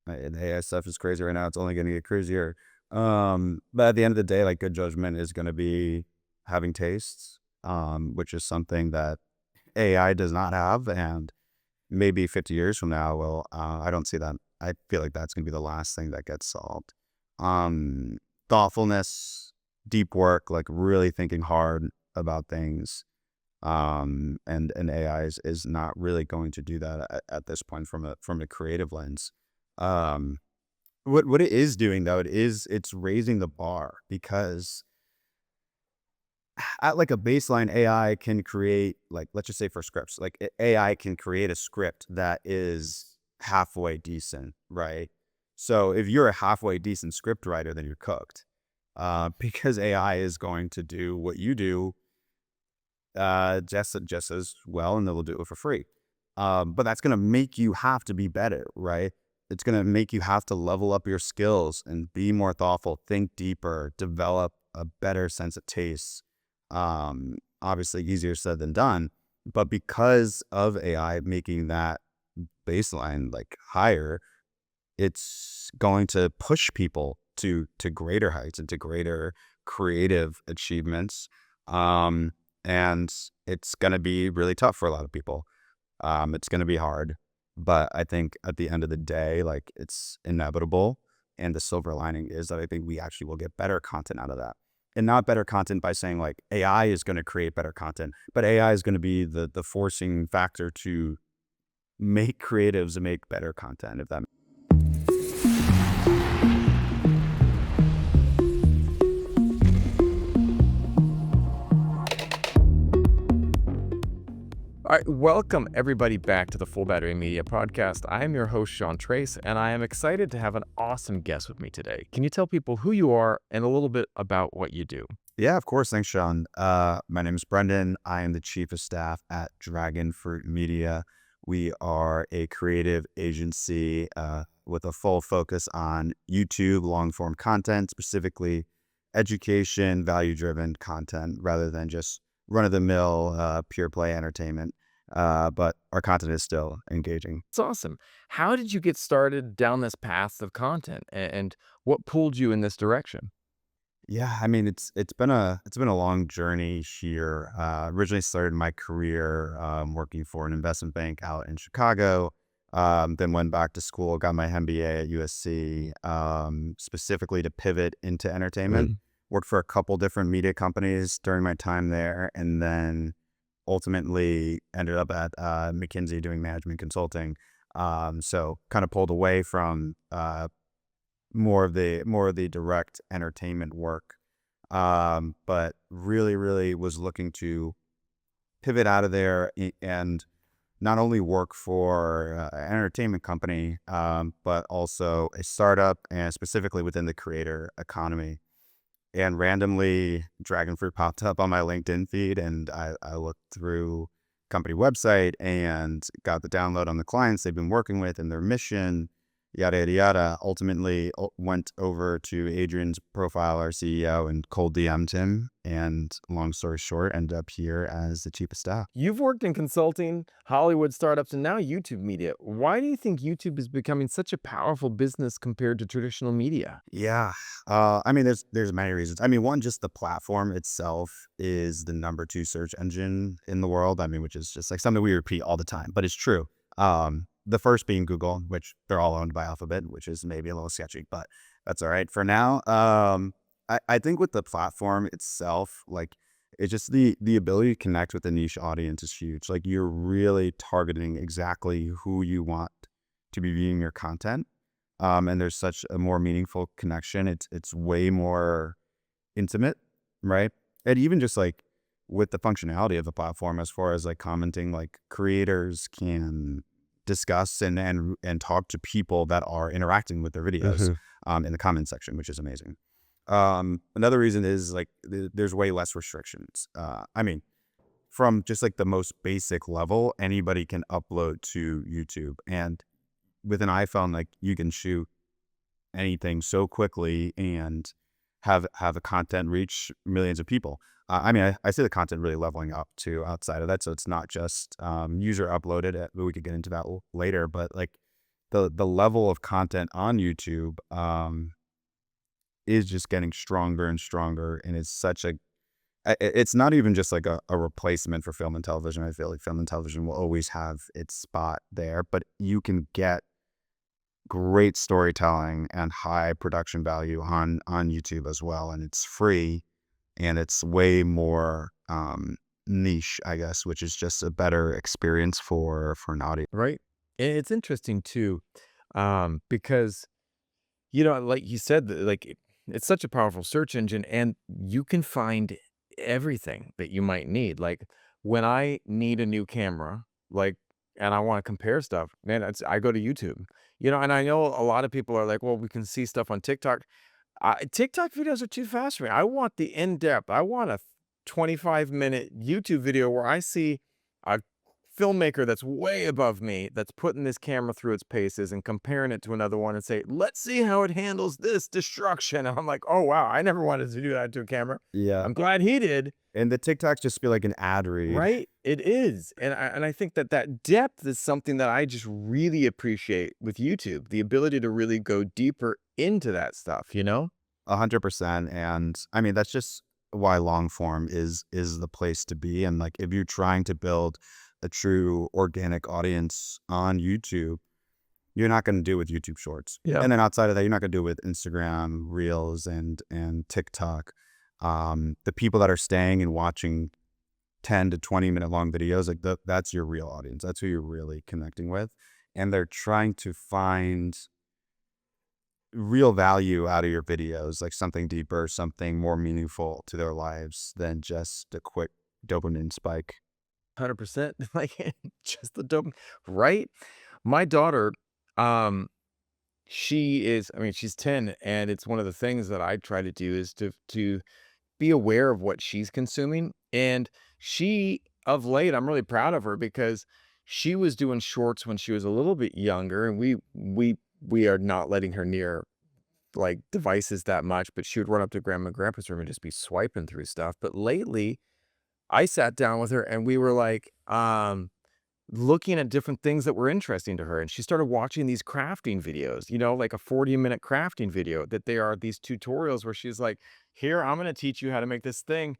And AI stuff is crazy right now. It's only going to get crazier. But at the end of the day, like good judgment is going to be having tastes, which is something that AI does not have. And maybe 50 years from now, well, I don't see that. I feel like that's going to be the last thing that gets solved. Um, Thoughtfulness, deep work, like really thinking hard about things. And AI is not really going to do that at this point from a creative lens. Um, what it is doing though, it's raising the bar because at like a baseline, AI can create like let's just say for scripts, like AI can create a script that is halfway decent, right? So if you're a halfway decent script writer, then you're cooked. Because AI is going to do what you do just as well, and they'll do it for free. But that's gonna make you have to be better, right? It's gonna make you have to level up your skills and be more thoughtful, think deeper, develop a better sense of taste. Obviously easier said than done, but because of AI making that baseline like higher, it's going to push people to greater heights and to greater creative achievements. Um, and it's going to be really tough for a lot of people. It's going to be hard, but I think at the end of the day, like it's inevitable. And the silver lining is that I think we actually will get better content out of that. And not better content by saying like AI is going to create better content, but AI is going to be the forcing factor to make creatives and make better content, if that. All right, welcome everybody back to the Full Battery Media podcast. I am your host, Sean Trace, and I am excited to have an awesome guest with me today. Can you tell people who you are and a little bit about what you do? Yeah, of course. Thanks, Sean. My name is Brendan. I am the chief of staff at Dragonfruit Media. We are a creative agency with a full focus on YouTube long form content, specifically education, value driven content, rather than just run of the mill pure play entertainment. But our content is still engaging. It's awesome. How did you get started down this path of content and what pulled you in this direction? Yeah, I mean it's been a long journey here. Originally started my career working for an investment bank out in Chicago. Then went back to school, got my MBA at USC, specifically to pivot into entertainment. Mhm. Worked for a couple different media companies during my time there, and then ultimately ended up at McKinsey doing management consulting. So kind of pulled away from more of the direct entertainment work. But really was looking to pivot out of there and not only work for an entertainment company, but also a startup and specifically within the creator economy. And randomly, Dragonfruit popped up on my LinkedIn feed, and I looked through company website and got the download on the clients they've been working with and their mission, yada yada yada. Ultimately, went over to Adrian's profile, our CEO, and cold DM'd him. And long story short, ended up here as the chief of staff. You've worked in consulting, Hollywood startups, and now YouTube media. Why do you think YouTube is becoming such a powerful business compared to traditional media? Yeah. I mean, there's many reasons. I mean, one, just the platform itself is the number two search engine in the world. I mean, which is just like something we repeat all the time, but it's true. The first being Google, which they're all owned by Alphabet, which is maybe a little sketchy, but that's all right for now. I think with the platform itself, like it's just the ability to connect with the niche audience is huge. Like you're really targeting exactly who you want to be viewing your content, and there's such a more meaningful connection. It's way more intimate, right? And even just like with the functionality of the platform, as far as like commenting, like creators can discuss and talk to people that are interacting with their videos Mhm. in the comment section, which is amazing. Another reason is like there's way less restrictions. I mean, from just like the most basic level, anybody can upload to YouTube, and with an iPhone, like you can shoot anything so quickly and have the content reach millions of people. I mean, I see the content really leveling up too outside of that. So it's not just user uploaded. But we could get into that later, but like the level of content on YouTube is just getting stronger and stronger, and it's such a it's not even just like a replacement for film and television. I feel like film and television will always have its spot there, but you can get great storytelling and high production value on YouTube as well, and it's free, and it's way more niche, I guess, which is just a better experience for an audience. Right. And it's interesting too, because like you said, it's such a powerful search engine, and you can find everything that you might need. Like when I need a new camera, and I want to compare stuff, man, I go to YouTube. And I know a lot of people are like, well, we can see stuff on TikTok. TikTok videos are too fast for me. I want the in-depth. I want a 25-minute YouTube video where I see a filmmaker that's way above me, that's putting this camera through its paces and comparing it to another one and say, let's see how it handles this destruction. And I'm like, oh, wow, I never wanted to do that to a camera. Yeah, I'm glad he did. and the TikToks just feel like an ad read. Right? It is. And I think that depth is something that I just really appreciate with YouTube, the ability to really go deeper into that stuff, 100%. And I mean, that's just why long form is the place to be. And like, if you're trying to build a true organic audience on YouTube, you're not going to do it with YouTube Shorts. Yeah. And then outside of that, you're not going to do it with Instagram Reels and TikTok. The people that are staying and watching 10 to 20-minute long videos, like that's your real audience. That's who you're really connecting with. And they're trying to find real value out of your videos, like something deeper, something more meaningful to their lives than just a quick dopamine spike. 100%. Like just the dope, right? My daughter, um, she's 10, and it's one of the things that I try to do is to be aware of what she's consuming. And of late, I'm really proud of her because she was doing shorts when she was a little bit younger, and we are not letting her near like devices that much, but she would run up to grandma and grandpa's room and just be swiping through stuff. But lately, I sat down with her and we were like, looking at different things that were interesting to her. And she started watching these crafting videos, like a 40-minute crafting video that they are these tutorials where she's like, here, I'm going to teach you how to make this thing.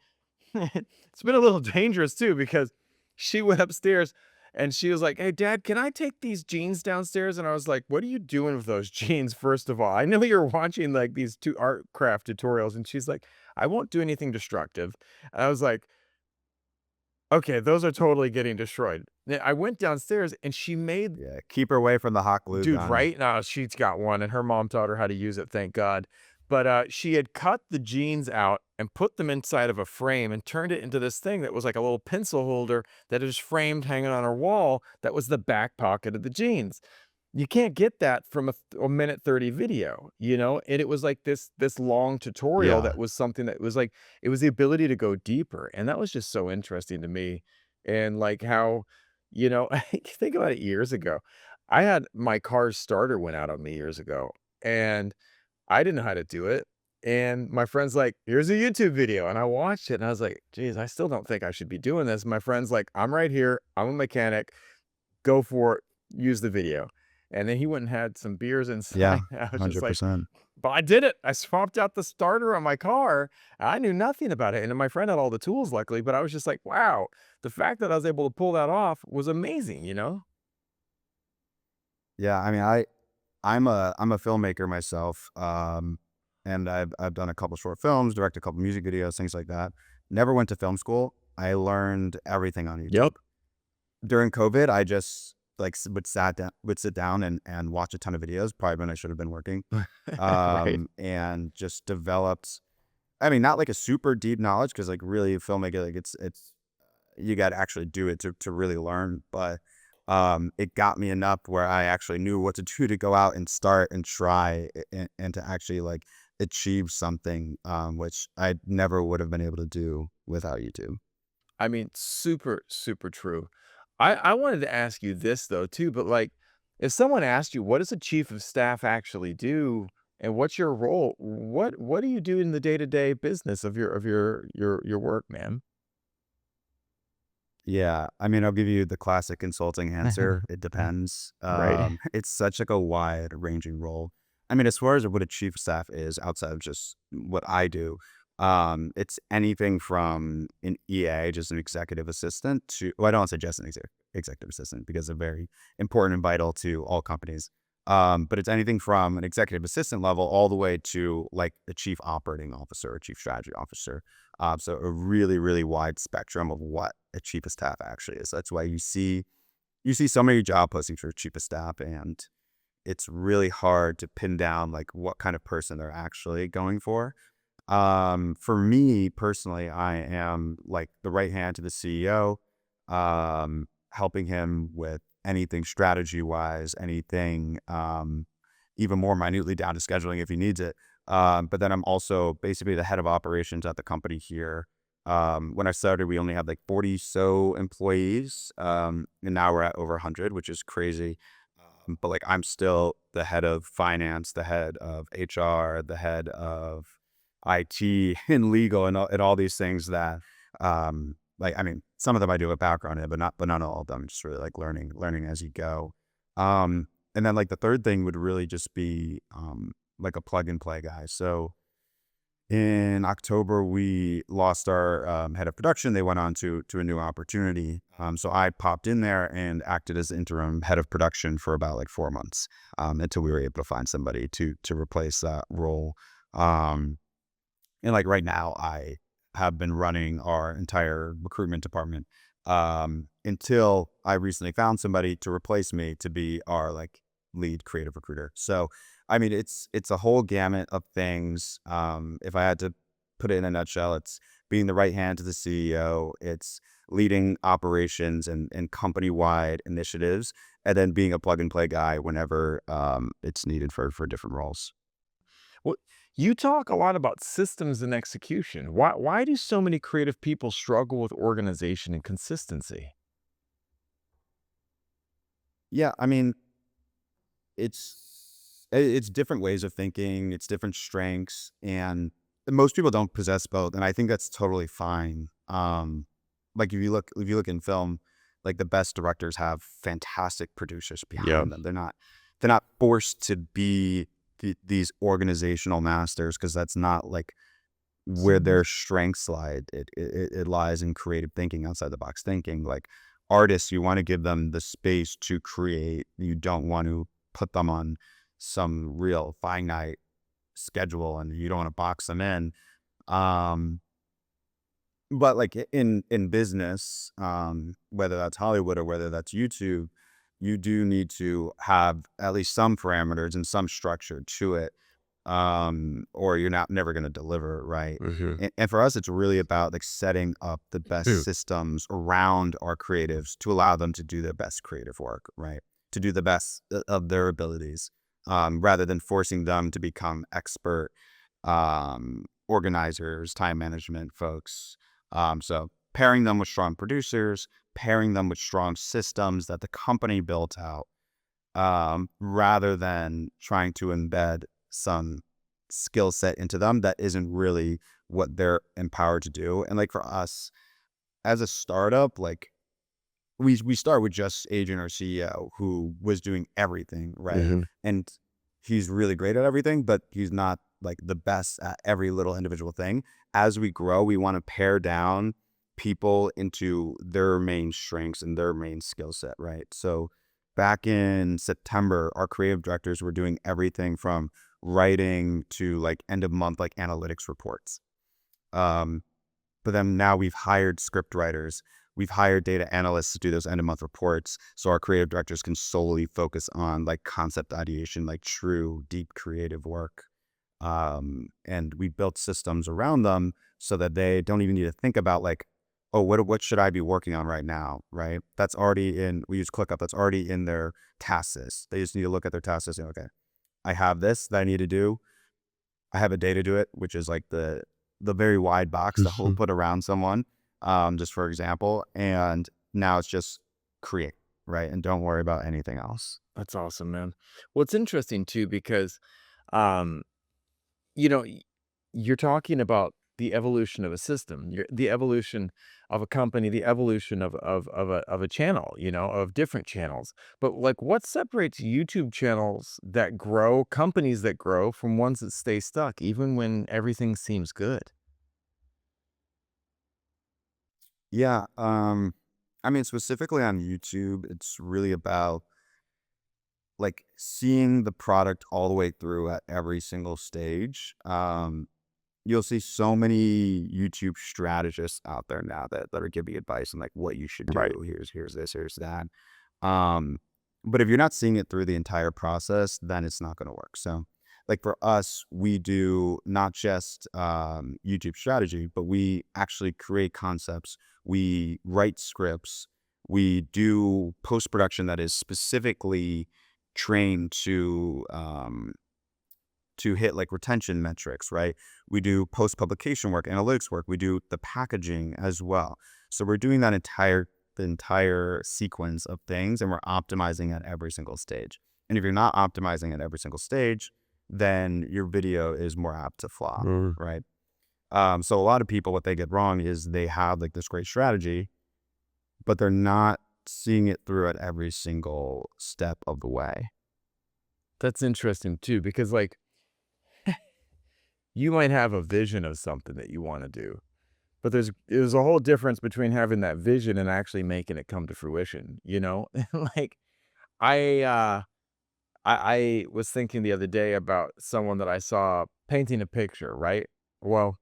It's been a little dangerous too, because she went upstairs and she was like, hey, Dad, can I take these jeans downstairs? And I was like, what are you doing with those jeans? First of all, I know you're watching like these two art craft tutorials. And she's like, I won't do anything destructive. And I was like, okay, those are totally getting destroyed. Then I went downstairs and she made, Yeah, keep her away from the hot glue dude, gun. right now she's got one and her mom taught her how to use it, thank God. But she had cut the jeans out and put them inside of a frame and turned it into this thing that was like a little pencil holder that is framed hanging on her wall. That was the back pocket of the jeans. You can't get that from a minute 30 video, And it was like this long tutorial Yeah. that was something that was like, it was the ability to go deeper. And that was just so interesting to me. And like how, think about it years ago. I had my car's starter went out on me years ago, and I didn't know how to do it. And my friend's like, here's a YouTube video. And I watched it and I was like, geez, I still don't think I should be doing this. My friend's like, I'm right here. I'm a mechanic. Go for it. Use the video. And then he went and had some beers Yeah, inside. I was just like, 100%. but I did it. I swapped out the starter on my car. I knew nothing about it. And my friend had all the tools, luckily, but I was just like, wow, the fact that I was able to pull that off was amazing. Yeah, I mean, I'm a filmmaker myself, and I've done a couple short films, directed a couple music videos, things like that. Never went to film school. I learned everything on YouTube. Yep. During COVID, I just like would sit down and watch a ton of videos, probably when I should have been working, Right. and just developed. I mean, not like a super deep knowledge because like really filmmaking, like it's you got to actually do it to really learn, but it got me enough where I actually knew what to do to go out and start and try and to actually like achieve something, which I never would have been able to do without YouTube. I mean, super, super true. I wanted to ask you this though too, but like if someone asked you, what does a chief of staff actually do and what's your role? What do you do in the day-to-day business of your work, man? Yeah, I mean, I'll give you the classic consulting answer. It depends. Right. It's such like a wide ranging role. I mean, as far as what a chief of staff is outside of just what I do, it's anything from an EA, just an executive assistant, to well, I don't want to say just an executive assistant because they're very important and vital to all companies. But it's anything from an executive assistant level all the way to like a chief operating officer or chief strategy officer. So a really, really wide spectrum of what a chief of staff actually is. That's why you see so many job postings for chief of staff, and it's really hard to pin down like what kind of person they're actually going for. For me personally, I am like the right hand to the CEO, helping him with anything strategy wise, anything even more minutely down to scheduling if he needs it. But then I'm also basically the head of operations at the company here. When I started, we only had like 40 so employees, and now we're at over 100, which is crazy. But like I'm still the head of finance, the head of HR, the head of IT and legal and all these things that like I mean some of them I do a background in, but not all of them. Just really like learning as you go. And then like the third thing would really just be like a plug and play guy. So in October, we lost our head of production. They went on to a new opportunity. So I popped in there and acted as interim head of production for about like 4 months until we were able to find somebody to replace that role. Um, and like right now, I have been running our entire recruitment department until I recently found somebody to replace me to be our like lead creative recruiter. So, I mean, it's a whole gamut of things. If I had to put it in a nutshell, it's being the right hand to the CEO. It's leading operations and company wide initiatives, and then being a plug and play guy whenever it's needed for different roles. Well, you talk a lot about systems and execution. Why do so many creative people struggle with organization and consistency? Yeah, I mean, it's different ways of thinking, it's different strengths, and most people don't possess both, and I think that's totally fine. Like if you look in film, like the best directors have fantastic producers Yeah. behind them. They're not forced to be these organizational masters because that's not like where their strengths lie. It lies in creative thinking, outside the box thinking. Like artists, you want to give them the space to create. You don't want to put them on some real finite schedule, and you don't want to box them in. Um, but like in business, whether that's Hollywood or whether that's YouTube, you do need to have at least some parameters and some structure to it, or you're not never going to deliver, right? Mhm. And for us, it's really about like setting up the best Mm. systems around our creatives to allow them to do their best creative work, right? To do the best of their abilities, rather than forcing them to become expert organizers, time management folks. So pairing them with strong producers, pairing them with strong systems that the company built out, rather than trying to embed some skill set into them that isn't really what they're empowered to do. And like for us as a startup, like we start with just Adrian, our CEO, who was doing everything, right? Mhm. And he's really great at everything, but he's not like the best at every little individual thing. As we grow, we want to pare down people into their main strengths and their main skill set, right? So back in September, our creative directors were doing everything from writing to like end of month like analytics reports. Um, but then now we've hired script writers, we've hired data analysts to do those end of month reports. So our creative directors can solely focus on like concept ideation, like true deep creative work. And we built systems around them so that they don't even need to think about like, oh, what should I be working on right now? Right. That's already in, we use ClickUp, that's already in their task list. They just need to look at their task list and okay, I have this that I need to do. I have a day to do it, which is like the very wide box that we'll Mhm. put around someone, just for example. And now it's just create, right? And don't worry about anything else. That's awesome, man. Well, it's interesting too because, um, you know, you're talking about the evolution of a system, the evolution of a company, the evolution of a channel, of different channels. But like, what separates YouTube channels that grow, companies that grow, from ones that stay stuck, even when everything seems good? Yeah. I mean, specifically on YouTube, it's really about like seeing the product all the way through at every single stage. You'll see so many YouTube strategists out there now that are giving advice on like what you should Right. do. Here's this, here's that. Um, but if you're not seeing it through the entire process, then it's not going to work. So, like for us, we do not just YouTube strategy, but we actually create concepts. We write scripts. We do post production that is specifically trained to hit like retention metrics, right? We do post publication work, analytics work. We do the packaging as well. So we're doing that entire sequence of things, and we're optimizing at every single stage. And if you're not optimizing at every single stage, then your video is more apt to flop, Mm. right? So a lot of people, what they get wrong is they have like this great strategy, but they're not seeing it through at every single step of the way. That's interesting too, because like, you might have a vision of something that you want to do, but there's a whole difference between having that vision and actually making it come to fruition, Like, I uh I was thinking the other day about someone that I saw painting a picture, right? Well,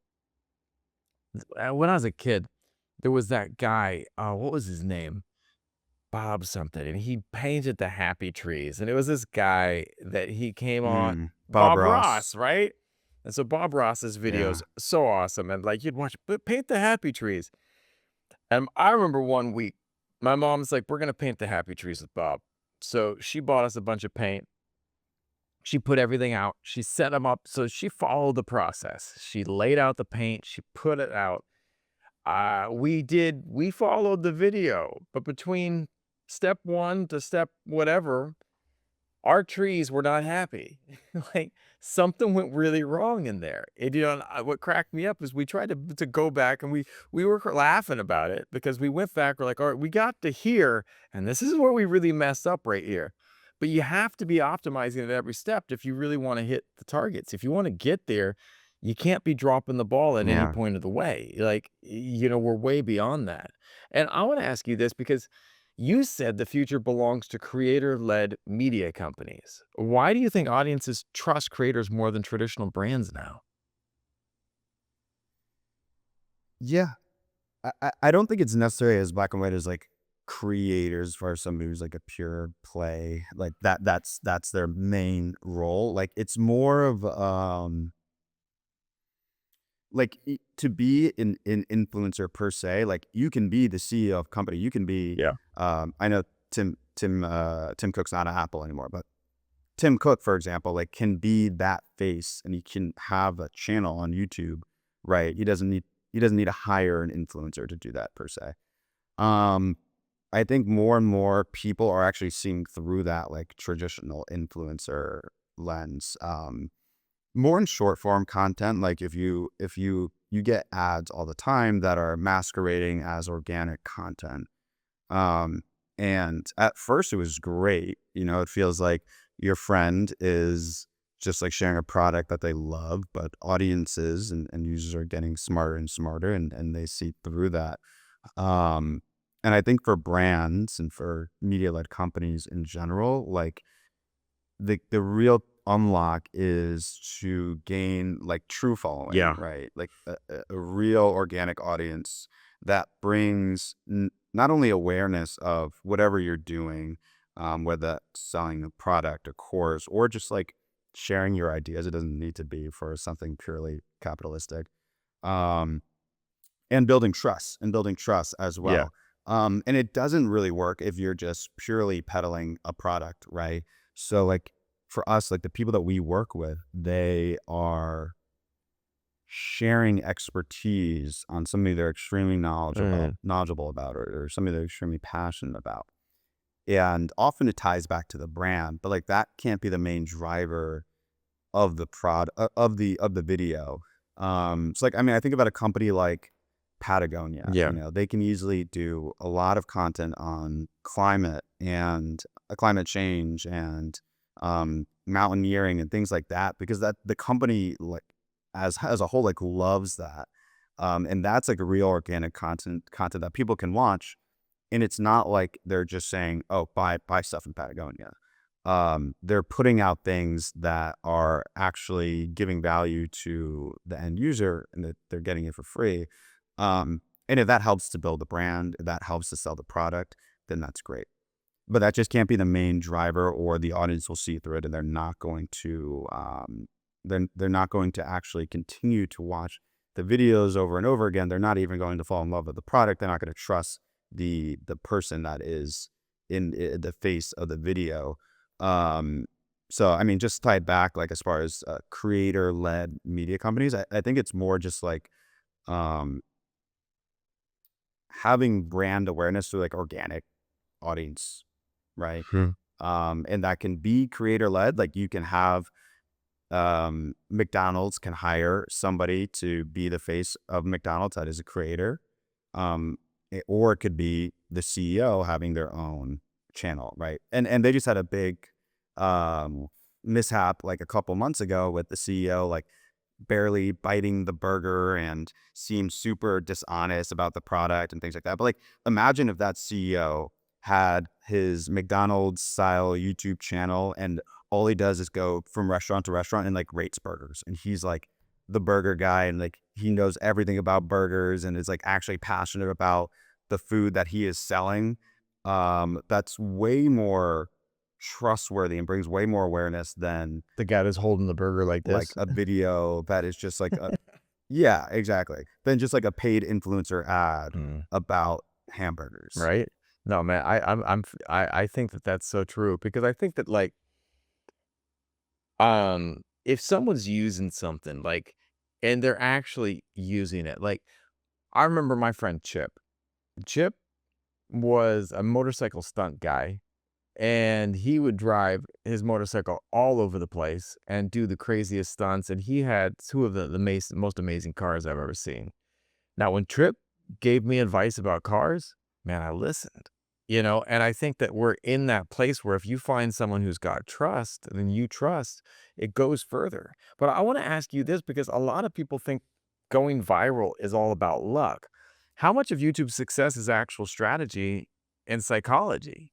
when I was a kid, there was that guy, what was his name? Bob something, and he painted the happy trees, and it was this guy that he came on, Bob Bob Ross, Ross. right? And so Bob Ross's videos, Yeah. so awesome, and like, you'd watch, but paint the happy trees. And I remember one week, my mom's like, we're gonna paint the happy trees with Bob. So she bought us a bunch of paint. She put everything out. She set them up. So she followed the process. She laid out the paint. She put it out. We followed the video, but between step one to step whatever, our trees were not happy. Like, something went really wrong in there. And what cracked me up is we tried to go back, and we were laughing about it because we went back. We're like, all right, we got to here, and this is where we really messed up right here. But you have to be optimizing at every step if you really want to hit the targets. If you want to get there, you can't be dropping the ball at any Yeah. point of the way. Like, we're way beyond that. And I want to ask you this because you said the future belongs to creator-led media companies. Why do you think audiences trust creators more than traditional brands now? Yeah. I don't think it's necessarily as black and white as like creators for somebody who's like a pure play like that's their main role. Like it's more of like to be an influencer per se. Like you can be the CEO of a company. You can be Yeah. I know Tim Cook's not at Apple anymore, but Tim Cook, for example, like can be that face and he can have a channel on YouTube, right? He doesn't need to hire an influencer to do that per se. Um, I think more and more people are actually seeing through that like traditional influencer lens. More in short form content, like if you get ads all the time that are masquerading as organic content. Um, and at first it was great. It feels like your friend is just like sharing a product that they love, but audiences and users are getting smarter and smarter and they see through that. Um, and I think for brands and for media-led companies in general, like the real unlock is to gain like true following, Yeah. right? Like a real organic audience that brings not only awareness of whatever you're doing, whether that's selling a product, a course, or just like sharing your ideas. It doesn't need to be for something purely capitalistic. Um, and building trust as Yeah. well. And it doesn't really work if you're just purely peddling a product, right? So like for us, like the people that we work with, they are sharing expertise on something they're extremely Mm. knowledgeable about, or something they're extremely passionate about. And often it ties back to the brand, but like that can't be the main driver of the of the video. So like, I mean, I think about a company like Patagonia, Yeah. they can easily do a lot of content on climate and climate change and mountaineering and things like that, because that the company like as a whole like loves that. And that's like a real organic content that people can watch. And it's not like they're just saying, "Oh, buy stuff in Patagonia." They're putting out things that are actually giving value to the end user, and that they're getting it for free. And if that helps to build the brand, if that helps to sell the product, then that's great. But that just can't be the main driver, or the audience will see through it, and they're not going to actually continue to watch the videos over and over again. They're not even going to fall in love with the product. They're not going to trust the person that is in the face of the video. Um, so I mean, just tied back, like as far as creator-led media companies, I think it's more just like um, having brand awareness through like organic audience, right? Hmm. And that can be creator-led. Like you can have McDonald's can hire somebody to be the face of McDonald's that is a creator. Or it could be the CEO having their own channel, right? And they just had a big um mishap like a couple months ago with the CEO like barely biting the burger and seemed super dishonest about the product and things like that. But like, imagine if that CEO had his McDonald's style YouTube channel, and all he does is go from restaurant to restaurant and like rates burgers. And he's like the burger guy, and like he knows everything about burgers and is like actually passionate about the food that he is selling. That's way more trustworthy and brings way more awareness than The guy that's holding the burger like like this. a video that is just like a yeah, exactly. Than just like a paid influencer ad Mm, about hamburgers. right? No, man, I think that that's so true because I think that like, if someone's using something like, and they're actually using it, like I remember my friend Chip. Chip was a motorcycle stunt guy, and he would drive his motorcycle all over the place and do the craziest stunts, and he had two of the most amazing cars I've ever seen. Now, when Trip gave me advice about cars, man, I listened, and I think that we're in that place where if you find someone who's got trust, then you trust, it goes further. But I want to ask you this because a lot of people think going viral is all about luck. How much of YouTube's success is actual strategy and psychology?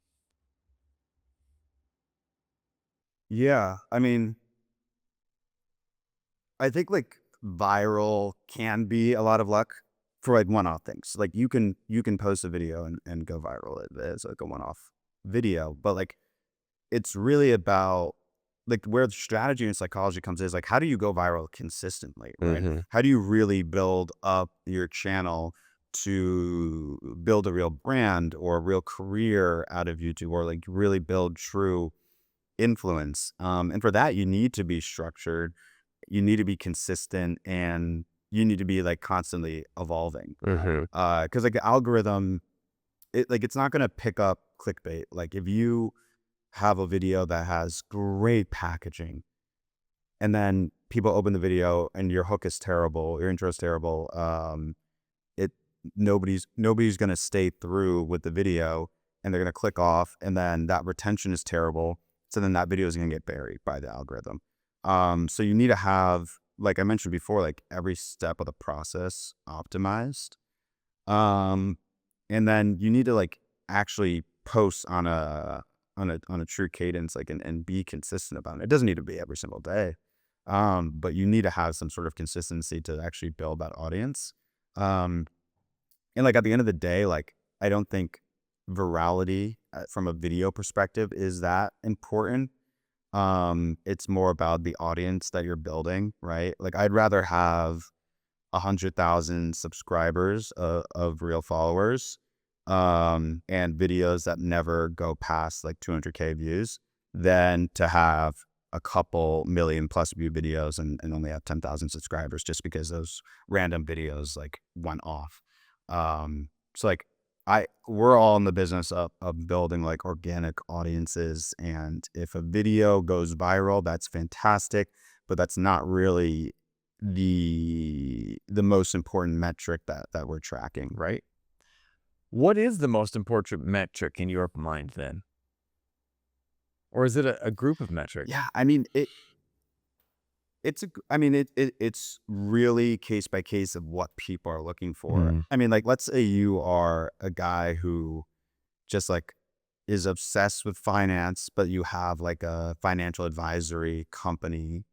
Yeah, I mean, I think like viral can be a lot of luck for like one-off things. Like you can post a video and go viral as like a one-off video, but like it's really about like where the strategy and psychology comes in is like how do you go viral consistently, right? Mhm. How do you really build up your channel to build a real brand or a real career out of YouTube, or like really build true influence? And for that, you need to be structured, you need to be consistent, and you need to be like constantly evolving. Mhm. Because like the algorithm, it's not gonna pick up clickbait. Like if you have a video that has great packaging, and then people open the video and your hook is terrible, your intro is terrible, it nobody's gonna stay through with the video, and they're gonna click off, and then that retention is terrible. So then that video is gonna get buried by the algorithm. So you need to have, like I mentioned before, like every step of the process optimized. Um, and then you need to like actually post on a true cadence, like and be consistent about it. It doesn't need to be every single day. But you need to have some sort of consistency to actually build that audience. Um, and like at the end of the day, like I don't think virality from a video perspective is that important. It's more about the audience that you're building, right? Like I'd rather have 100,000 subscribers of real followers, and videos that never go past like 200K views, than to have a couple million plus view videos and only have 10,000 subscribers just because those random videos like went off. So like we're all in the business of building like organic audiences, and if a video goes viral, that's fantastic, but that's not really the most important metric that we're tracking. right? What is the most important metric in your mind then? Or is it a group of metrics? Yeah, I mean I mean it's really case by case of what people are looking for. Mm, I mean, like, let's say you are a guy who just like is obsessed with finance, but you have like a financial advisory company,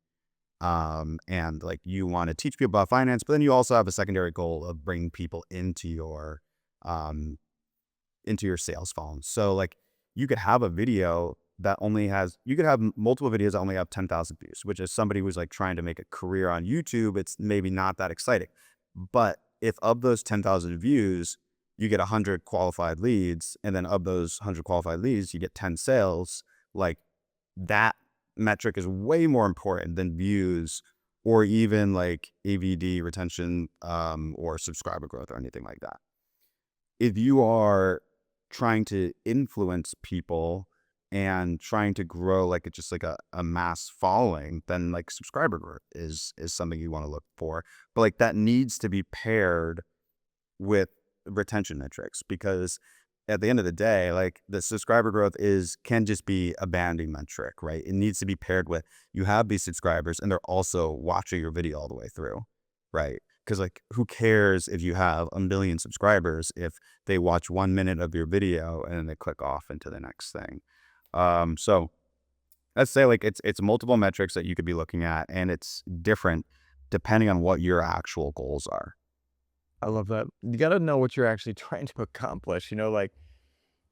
and like you want to teach people about finance, but then you also have a secondary goal of bringing people um into your sales funnel. So like you could have a video that only has you could have multiple videos that only have 10,000 views, which is somebody who's like trying to make a career on YouTube, it's maybe not that exciting. But if of those 10,000 views, you get 100 qualified leads, and then of those 100 qualified leads, you get 10 sales, like that metric is way more important than views or even like AVD retention, or subscriber growth or anything like that. If you are trying to influence people and trying to grow like just like a mass following, then like subscriber growth is something you want to look for. But like that needs to be paired with retention metrics, because at the end of the day, like the subscriber growth can just be a banding metric, right? It needs to be paired with you have these subscribers and they're also watching your video all the way through, right? Because like who cares if you have a million subscribers if they watch 1 minute of your video and then they click off into the next thing. So let's say like it's multiple metrics that you could be looking at, and it's different depending on what your actual goals are. I love that. You gotta know what you're actually trying to accomplish, like,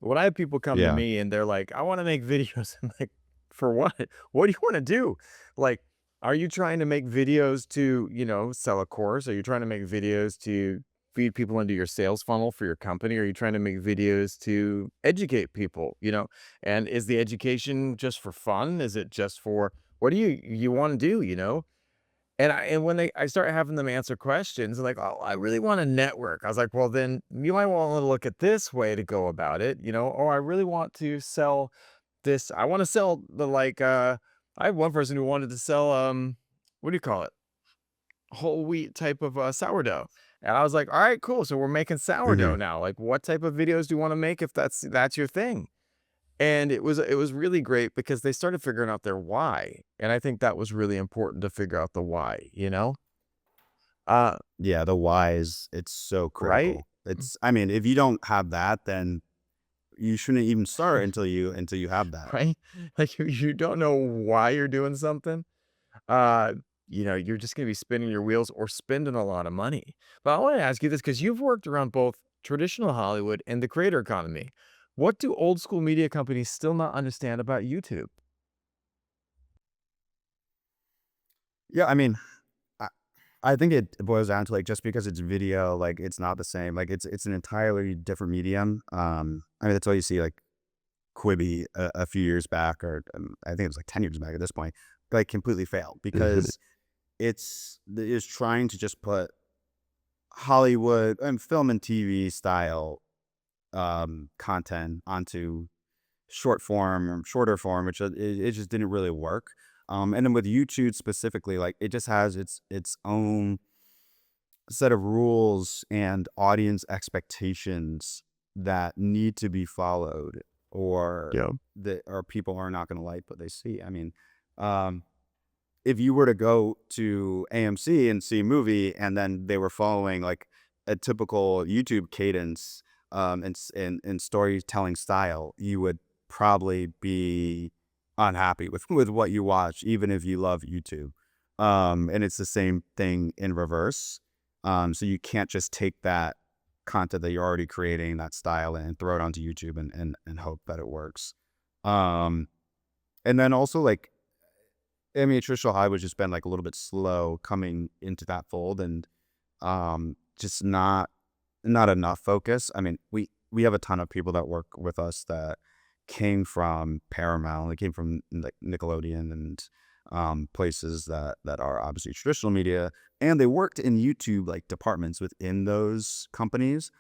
when I have people come to Yeah. me and they're like, "I wanna make videos," I'm like, "For what? What do you wanna do?" Like, are you trying to make videos to, sell a course? Are you trying to make videos to feed people into your sales funnel for your company? Are you trying to make videos to educate people, And is the education just for fun? Is it just for what do you wanna do, And when I start having them answer questions, they're like, "Oh, I really wanna network." I was like, "Well, then you might wanna look at this way to go about it," "Oh, I really want to sell this. I wanna sell the, like, I had one person who wanted to sell, what do you call it? Whole wheat type of, sourdough." And I was like, "Alright, cool. So we're making sourdough Hmm. now. Like, what type of videos do you wanna make if that's your thing?" And it was really great because they started figuring out their why, and I think that was really important to figure out the why? Uh, Yeah, the why it's so right? critical. I mean, if you don't have that, then you shouldn't even start until you have that. Right? Like, you don't know why you're doing something, uh, you're just gonna be spinning your wheels or spending a lot of money. But I wanna ask you this because 'cause you've worked around both traditional Hollywood and the creator economy. What do old school media companies still not understand about YouTube? Yeah, I mean, I, I think it boils down to like just because it's video, like it's not the same. Like it's an entirely different medium. I mean that's why you see like Quibi a few years back, or I think it was like 10 years back at this point, like completely failed because it's trying to just put Hollywood and film and TV style content onto short form or shorter form, which it just didn't really work. And then with YouTube specifically, like it just has its own set of rules and audience expectations that need to be followed, or Yeah. people are not going to like what they see. I mean, um, if you were to go to AMC and see a movie and then they were following like a typical YouTube cadence, and storytelling style, you would probably be unhappy with what you watch, even if you love YouTube. And it's the same thing in reverse. So you can't just take that content that you're already creating, that style, and throw it onto YouTube and hope that it works. Um, and then also like I mean, traditional Hollywood's just been like a little bit slow coming into that fold, and just not enough focus. I mean, we have a ton of people that work with us that came from Paramount, they came from like Nickelodeon and places that are obviously traditional media, and they worked in YouTube like departments within those companies,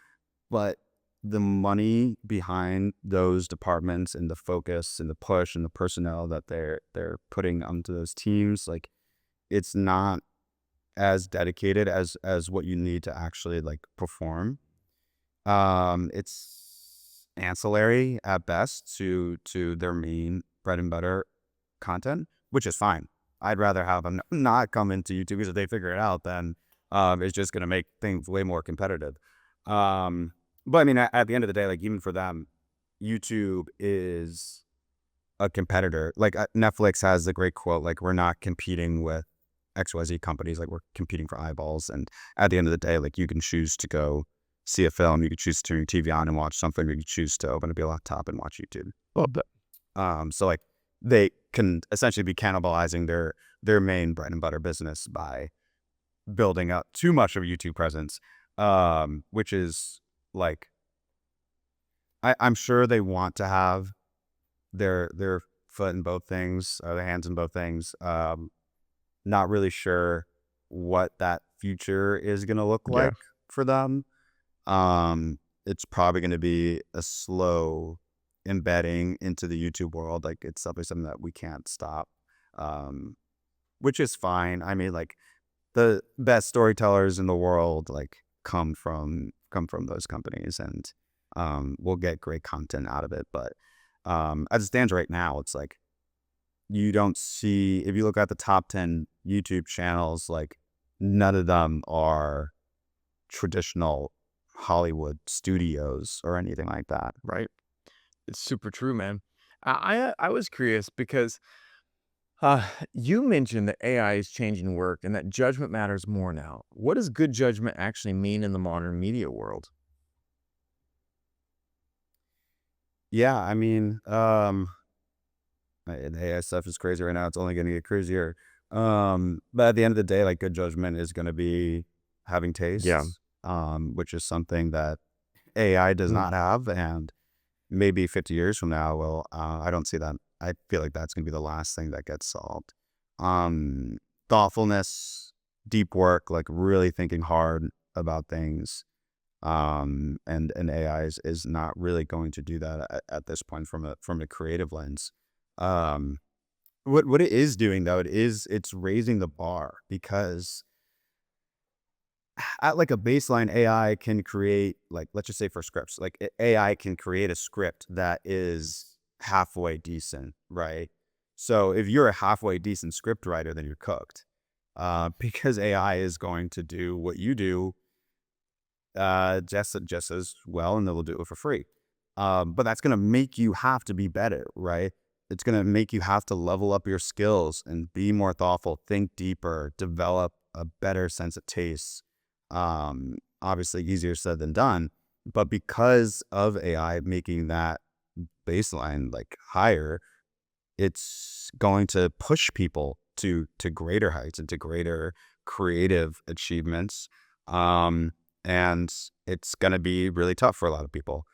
but the money behind those departments and the focus and the push and the personnel that they're putting onto those teams, like it's not as dedicated as what you need to actually like perform. It's ancillary at best to their main bread and butter content, which is fine. I'd rather have them not come into YouTube because if they figure it out, then it's just gonna make things way more competitive. Um, but I mean, at the end of the day, like even for them, YouTube is a competitor. Like Netflix has a great quote, like we're not competing with XYZ companies, like we're competing for eyeballs. And at the end of the day, like you can choose to go see a film, you could choose to turn your TV on and watch something, you could choose to open up your laptop and watch YouTube. Well, but So like they can essentially be cannibalizing their main bread and butter business by building up too much of a YouTube presence, which is like I'm sure they want to have their foot in both things, or their hands in both things. Not really sure what that future is gonna look yeah, like for them. It's probably gonna be a slow embedding into the YouTube world. Like it's probably something that we can't stop. Um, which is fine. I mean, like the best storytellers in the world like come from those companies and we'll get great content out of it. But as it stands right now, it's like you don't see if you look at the top 10 YouTube channels, like none of them are traditional Hollywood studios or anything like that. right. It's super true, man. I was curious because you mentioned that AI is changing work and that judgment matters more now. What does good judgment actually mean in the modern media world? Yeah, I mean, and AI stuff is crazy right now. It's only going to get crazier. But at the end of the day, like good judgment is going to be having Yeah. taste, which is something that AI does Mm, not have. And maybe 50 years from now, well, I don't see that. I feel like that's going to be the last thing that gets solved. Um, Thoughtfulness, deep work, like really thinking hard about things. And AI is not really going to do that at this point from a creative lens. Um, what it is doing though, it's raising the bar because at like a baseline, AI can create like let's just say for scripts, like AI can create a script that is halfway decent, right? So if you're a halfway decent script writer, then you're cooked. Because AI is going to do what you do just as well, and they'll do it for free. But that's gonna make you have to be better, right? It's gonna make you have to level up your skills and be more thoughtful, think deeper, develop a better sense of taste. Obviously easier said than done, but because of AI making that baseline like higher, it's going to push people to greater heights and to greater creative achievements. Um, and it's going to be really tough for a lot of people.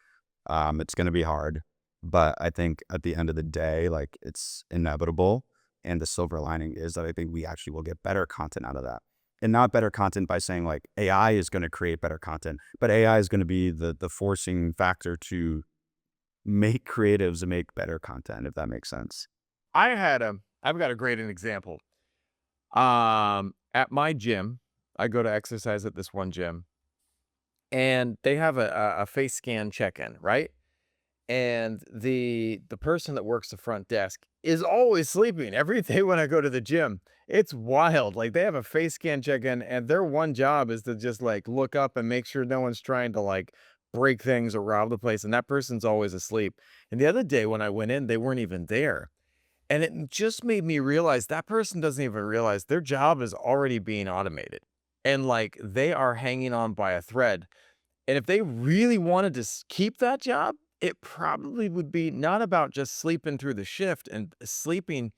It's going to be hard, but I think at the end of the day, like it's inevitable. And the silver lining is that I think we actually will get better content out of that. And not better content by saying like AI is going to create better content, but AI is going to be the forcing factor to make creatives and make better content, if that makes sense. I've got a great example. At my gym, I go to exercise at this one gym, and they have a face scan check-in, right? And the person that works the front desk is always sleeping every day when I go to the gym. It's wild. Like they have a face scan check-in and their one job is to just like look up and make sure no one's trying to like break things or rob the place. And that person's always asleep. And the other day when I went in, they weren't even there. And it just made me realize that person doesn't even realize their job is already being automated. And like they are hanging on by a thread, and if they really wanted to keep that job, it probably would be not about just sleeping through the shift and sleeping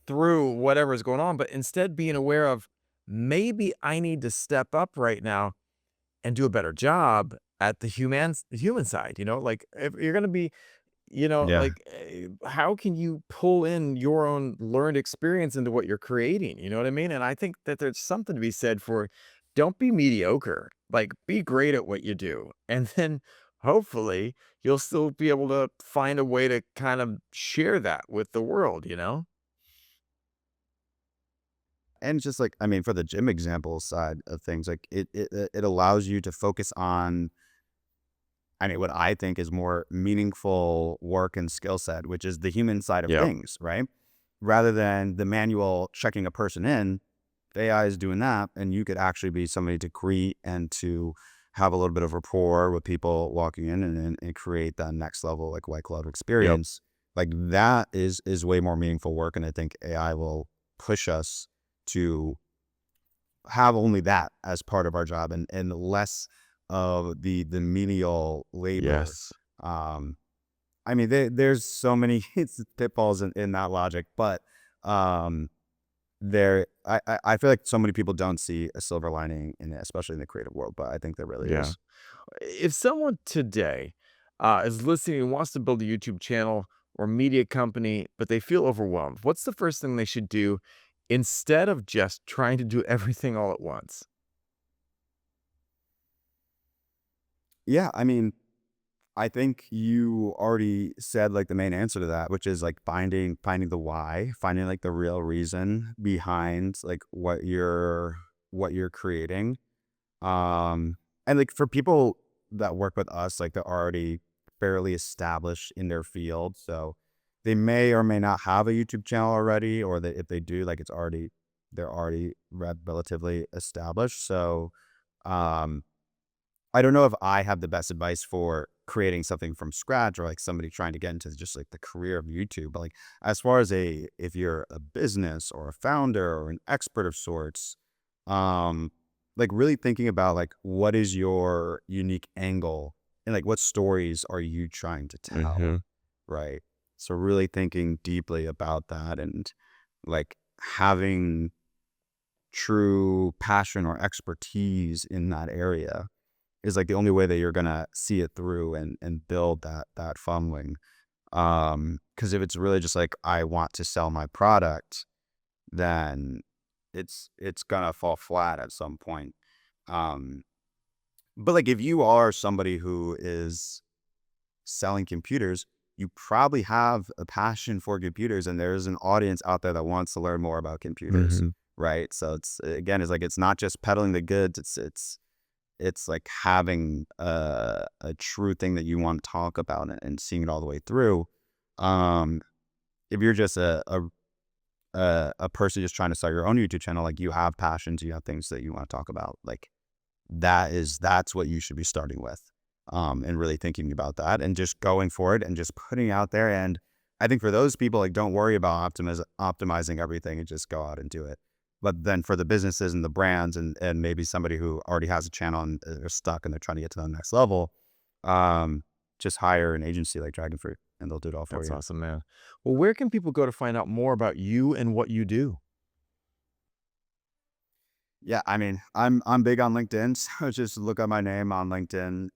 through whatever is going on, but instead being aware of maybe I need to step up right now and do a better job at the human side, like if you're going to be, Yeah. like how can you pull in your own learned experience into what you're creating? You know what I mean? And I think that there's something to be said for don't be mediocre, like be great at what you do. And then hopefully you'll still be able to find a way to kind of share that with the world, you know? And just like, I mean, for the gym example side of things, like it allows you to focus on, I mean, what I think is more meaningful work and skill set, which is the human side of Yep. things, right? Rather than the manual checking a person in, AI is doing that, and you could actually be somebody to greet and to have a little bit of rapport with people walking in, and create that next level like white glove Yep. experience. Like that is way more meaningful work, and I think AI will push us to have only that as part of our job, and less of the menial labor. Yes. Um, I mean, there's so many pitfalls in that logic, but um, I feel like so many people don't see a silver lining in it, especially in the creative world, but I think there really Yeah. is. If someone today is listening and wants to build a YouTube channel or media company, but they feel overwhelmed, what's the first thing they should do instead of just trying to do everything all at once? Yeah, I mean, I think you already said like the main answer to that, which is like finding the why, finding like the real reason behind like what you're creating. And like for people that work with us, like they're already fairly established in their field, so they may or may not have a YouTube channel already, or if they do, like they're already relatively established. So, um, I don't know if I have the best advice for creating something from scratch, or like somebody trying to get into just like the career of YouTube. But like as far as if you're a business or a founder or an expert of sorts, um, like really thinking about like what is your unique angle, and like what stories are you trying to tell, Hmm. right? So really thinking deeply about that, and like having true passion or expertise in that area is like the only way that you're gonna see it through, and build that following. Because if it's really just like I want to sell my product, then it's gonna fall flat at some point. Um, but like if you are somebody who is selling computers, you probably have a passion for computers, and there's an audience out there that wants to learn more about computers, Hmm. right? So it's again, it's like it's not just peddling the goods, it's like having a true thing that you want to talk about, and seeing it all the way through. Um, if you're just a person just trying to start your own YouTube channel, like you have passions, you have things that you want to talk about, like that's what you should be starting with. And really thinking about that, and just going for it, and just putting it out there. And I think for those people, like don't worry about optimizing everything, and just go out and do it. But then for the businesses and the brands, and maybe somebody who already has a channel and they're stuck and they're trying to get to the next level, um, just hire an agency like Dragonfruit, and they'll do it all for That's you. awesome, man. Well, where can people go to find out more about you and what you do? Yeah, I mean, I'm big on LinkedIn, so just look up my name on LinkedIn.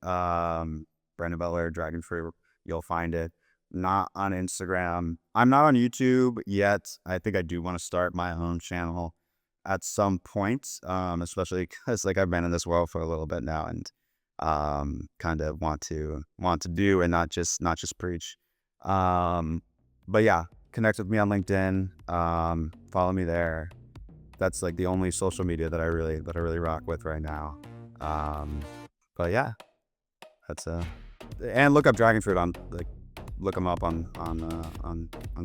Brendan Butler, Dragonfruit, you'll find it. Not on Instagram. I'm not on YouTube yet. I think I do want to start my own channel at some point, especially because like I've been in this world for a little bit now, and kind of want to do, and not just preach. Um, but yeah, connect with me on LinkedIn. Follow me there. That's like the only social media that I really rock with right now. Um, but yeah, that's and look up Dragonfruit on like look them up on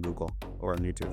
Google or on YouTube.